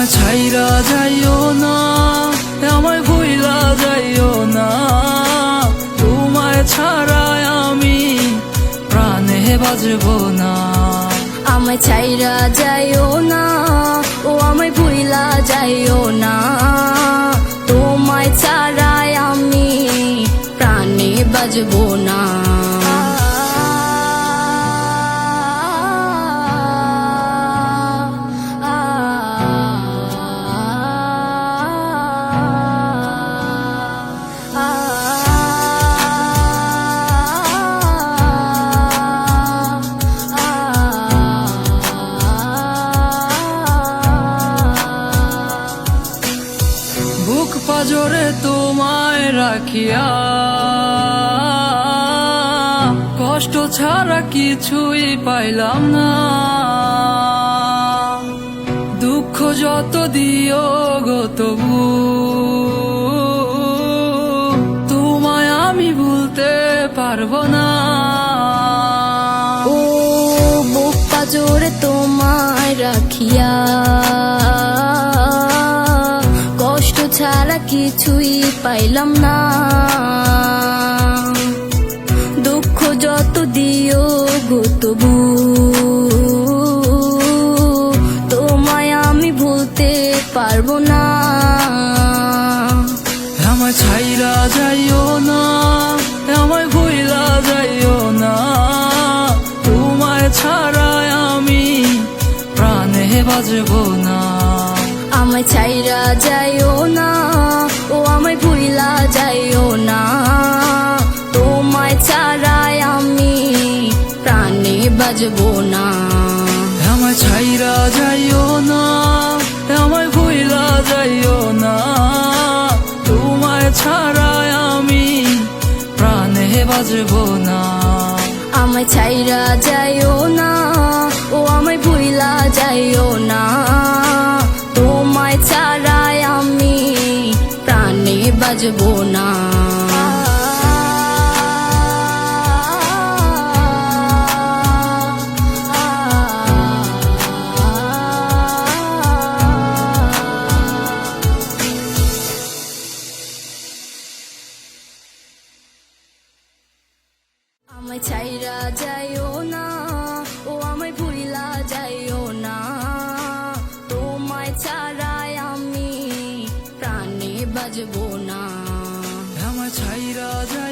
আমায় ছাইরা যাইও না, আমায় ভুইলা যাইও না, তোমায় ছাড়াই আমি প্রাণে বাজবো না। আমায় ছাইরা যাইও না, ও আমায় ভুইলা যাইও না, তোমায় ছাড়াই আমি প্রাণে বাজবো না। বুক পাজরে তোমায় রাখিয়া কষ্ট ছাড়া কিছুই পাইলাম না, দুঃখ যত দিও গো তবু তোমায় আমি ভুলতে পারবো না। ও বুক পাজরে তোমায় রাখিয়া কষ্ট ছাড়া কিছুই পাইলাম না, দুঃখ যত দিও গো তবু তোমায় আমি ভুলতে পারবো না। আমায় ছাইরা যাইও না, আমায় ভুইলা যাইও না, তোমায় ছাড়াই আমি প্রাণে বাজবো না। আমায় ছাইরা যাইও না, ও আমায় ভুইলা যাইও না, তোমায় ছাড়াই আমি প্রাণে বাজবো না। আমায় ছাইরা যাইও না, আমায় ভুইলা যাইও না, তোমায় ছাড়াই আমি প্রাণে বাজবো না। আমায় ছাইরা যাইও না, ও আমায় ভুইলা যাইও না, তোমায় ছাড়াই আমি প্রাণে বাজবো না। আমায় ছাইরা যাইও না, ও আমায় ভুইলা যাইও না, তোমায় ছাড়াই আমি প্রাণে বাজবো না। আমায় ছাইরা যাইও